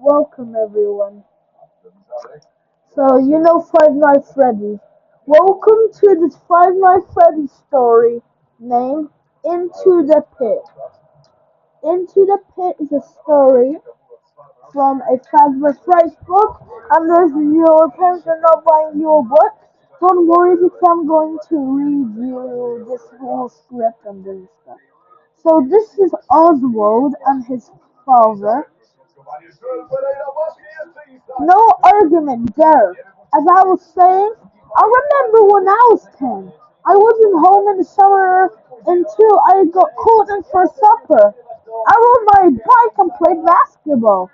Welcome everyone. So you know Five Nights at Freddy's. Welcome to this Five Nights at Freddy's story named Into the Pit. Into the Pit is a story from a Fazbear Fright book, and if your parents are not buying you a book, don't worry because I'm going to read you this whole script and this stuff. So this is Oswald and his father. No argument there. As I was saying, I remember when I was 10. I wasn't home in the summer until I got called in for supper. I rode my bike and played basketball.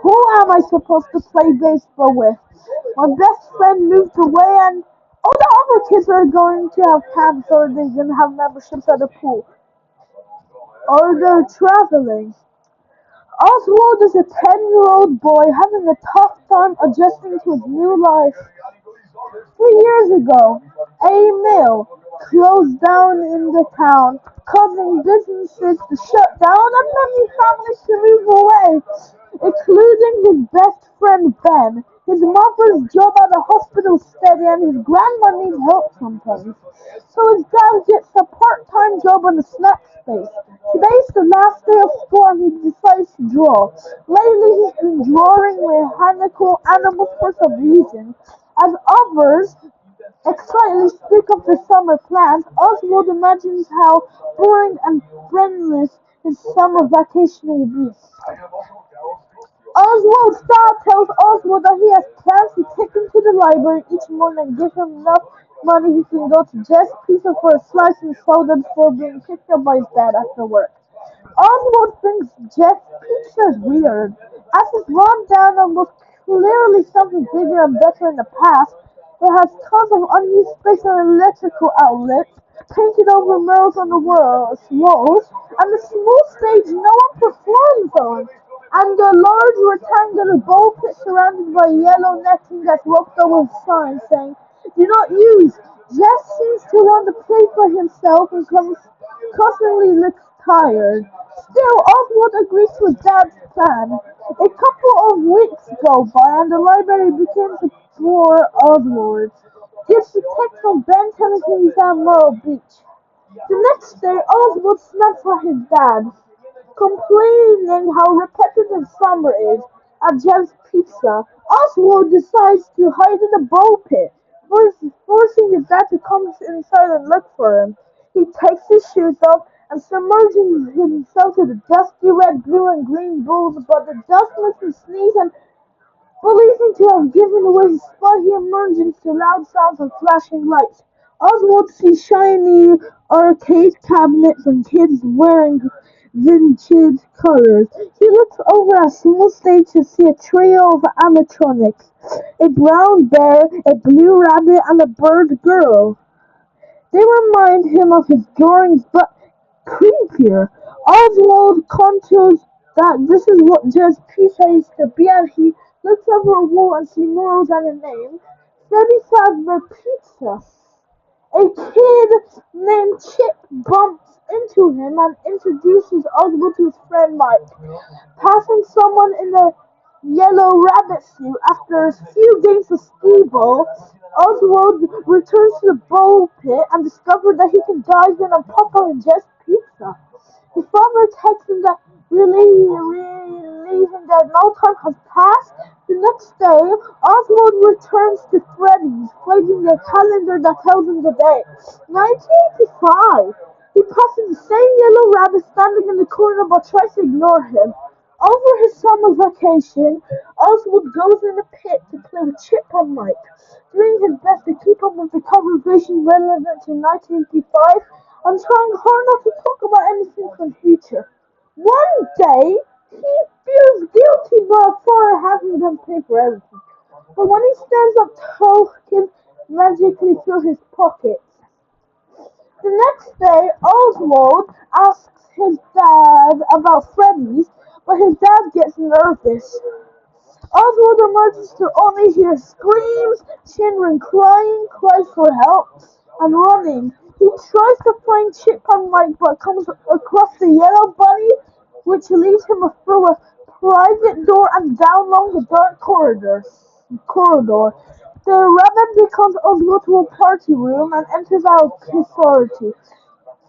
Who am I supposed to play baseball with? My best friend moved away and all the other kids are going to have camps or they're going to have memberships at the pool. Or they're traveling. Oswald is a 10-year-old boy having a tough time adjusting to his new life. 3 years ago, a mill closed down in the town, causing businesses to shut down and many families to move away, including his best friend Ben. His mother's job at the hospital is steady and his grandma needs help sometimes. So his dad gets a part-time job on the snack space. Today's the last day of school and he decides to draw. Lately he's been drawing mechanical animals for some reason. As others excitedly speak of their summer plans, Oswald imagines how boring and friendless his summer vacation will be. Oswald's dad tells Oswald that he has plans to take him to the library each morning and give him enough money he can go to Jeff's Pizza for a slice and soda before being picked up by his dad after work. Oswald thinks Jeff's Pizza is weird, as it's run down and was clearly something bigger and better in the past. It has tons of unused space and electrical outlets, painted over murals on the walls, and a small stage no one performs on and a large rectangular bowl pit surrounded by yellow netting that's roped over with signs saying, "Do not use." Jeff seems to want to play for himself and constantly looks tired. Still, Oswald agrees to his dad's plan. A couple of weeks go by and the library begins to bore Oswald. Gives the text of Ben telling him he's at Myrtle Beach. The next day, Oswald snaps at his dad, complaining how repetitive summer is at Jeff's Pizza. Oswald decides to hide in the bowl pit, forcing his dad to come inside and look for him. He takes his shoes off and submerges himself to the dusty red, blue, and green bowls, but the dust makes him sneeze and believing to have given away his spot, he emerges to loud sounds and flashing lights. Oswald sees shiny arcade cabinets and kids wearing vintage colors. He looks over a small stage to see a trio of animatronics. A brown bear, a blue rabbit, and a bird girl. They remind him of his drawings, but creepier. Oswald contours that this is what Jeff's Pizza used to be, and he looks over a wall and sees murals and a name. Freddy Fazbear Pizza. A kid named Chip bumps into him and introduces Oswald to his friend Mike. Passing someone in a yellow rabbit suit after a few games of skee-ball, Oswald returns to the bowl pit and discovers that he can dive in and pop out and just pizza. His father texts him that relieving that no time has passed. The next day, Oswald returns to Freddy's, finding a calendar that tells him the date. 1985. He passes the same yellow rabbit standing in the corner but tries to ignore him. Over his summer vacation, Oswald goes in a pit to play with Chip and Mike, doing his best to keep up with the conversation relevant to 1985 and trying hard not to talk about anything from the future. One day, he feels guilty for having them pay for everything. But when he stands up, tokens magically fill his pockets. The next day, Oswald asks his dad about Freddy's, but his dad gets nervous. Oswald emerges to only hear screams, children crying, cries for help, and running. He tries to find Chip and Mike but comes across the yellow bunny, which leads him through a private door and down along the dark corridor. The rabbit becomes Oswald to a party room and enters our authority.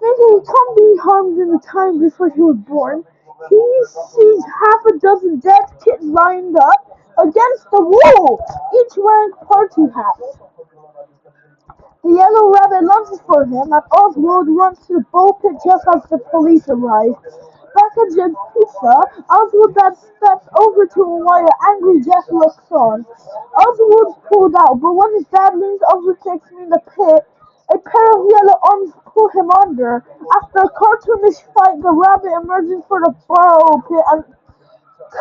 Thinking he can't be harmed in the time before he was born, he sees half a dozen dead kids lined up against the wall, each wearing party hats. The yellow rabbit lunges for him, and Oswald runs to the ball pit just as the police arrive. Back at Jim's Pizza, Oswald then steps over to him while angry Jeff looks on. Oswald's pulled out, but when his dad leans over to take him in the pit, a pair of yellow arms pull him under. After a cartoonish fight, the rabbit emerges from the ball pit and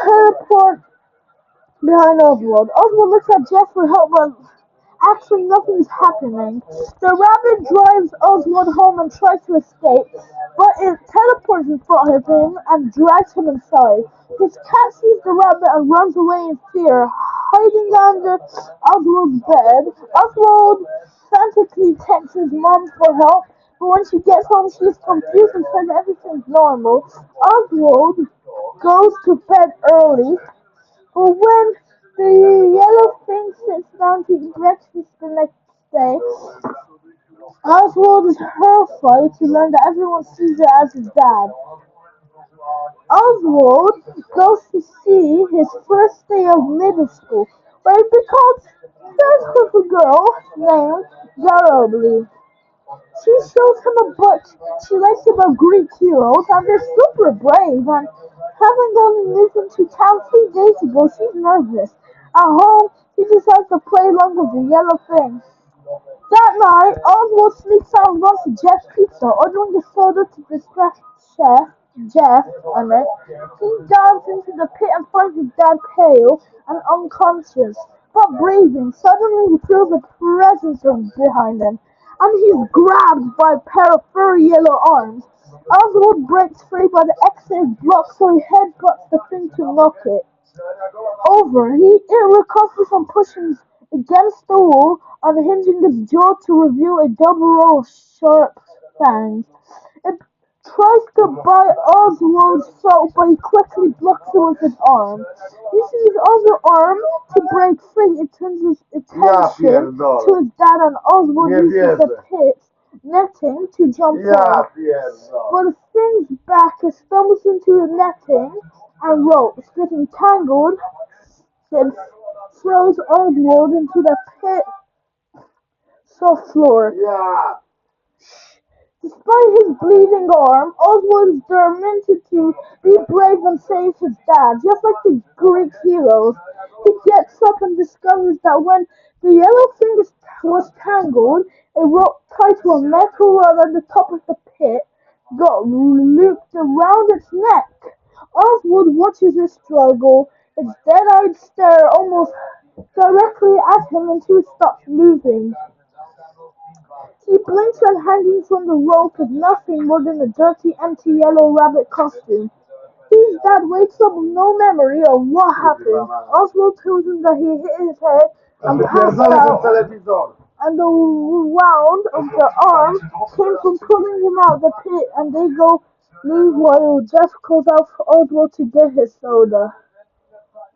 teleports behind Oswald. Oswald looks at Jeff for help, but actually nothing is happening. The rabbit drives Oswald home and tries to escape, but it teleports in front of him and drags him inside. His cat sees the rabbit and runs away in fear, hiding under Oswald's bed. Oswald frantically texts his mom for help, but when she gets home, she is confused and says everything's normal. Oswald goes to bed early, but when the yellow thing sits down to eat breakfast the next day, Oswald is horrified to learn that everyone sees it as his dad. Oswald goes to see his first day of middle school, where he becomes friends with a girl named Zara, I believe. She shows him a book she likes about Greek heroes, and they're super brave. And having only moved into town 3 days ago, she's nervous. At home, he decides to play along with the yellow thing. That night, Oswald sneaks out and runs to Jeff's Pizza, ordering the soda to distract Jeff, He dives into the pit and finds his dad pale and unconscious, but breathing. Suddenly, he feels a presence from behind him, and he's grabbed by a pair of furry yellow arms. Oswald breaks free, but the exit is blocked, so he headbutts the thing to knock it over. It recovers from pushing against the wall, unhinging its jaw to reveal a double row of sharp fangs. It tries to bite Oswald's throat, but he quickly blocks it with his arm. Using his other arm to break free, it turns his attention to his dad, and Oswald uses the pit's netting to jump off. But the thing's back, it stumbles into the netting and ropes, getting tangled, then throws Oswald into the pit soft floor. Despite his bleeding arm, Oswald is determined to be brave and save his dad, just like the Greek heroes. He gets up and discovers that when the yellow thing was tangled, a rope tied to a metal rod at the top of the pit got looped around its neck. Oswald watches it struggle, its dead-eyed stare almost directly at him until it stops moving. He blinks and hanging from the rope is nothing more than a dirty, empty yellow rabbit costume. His dad wakes up with no memory of what happened. Oswald tells him that he hit his head and passed out, and the wound of the arm came from pulling him out of the pit, and they go leave while Jeff calls out for Oswald to get his soda.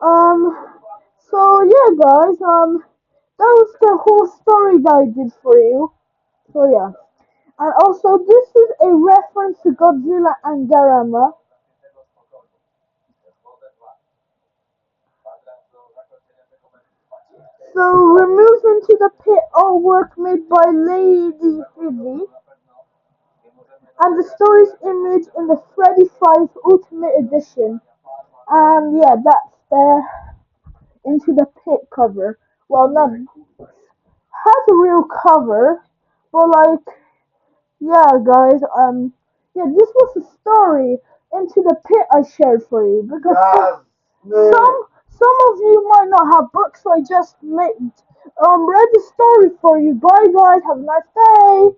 So yeah, guys, that was the whole story that I did for you. So yeah. And also, this is a reference to Godzilla and Garama. So, removed into the pit artwork made by Lady Fizzy, and the story's image in the Freddy 5 Ultimate Edition. And yeah, that's the Into the Pit cover. Well, not has a real cover, but like, yeah, guys, yeah, this was the story Into the Pit I shared for you because some of you might not have books, so I just made read the story for you. Bye, guys. Have a nice day.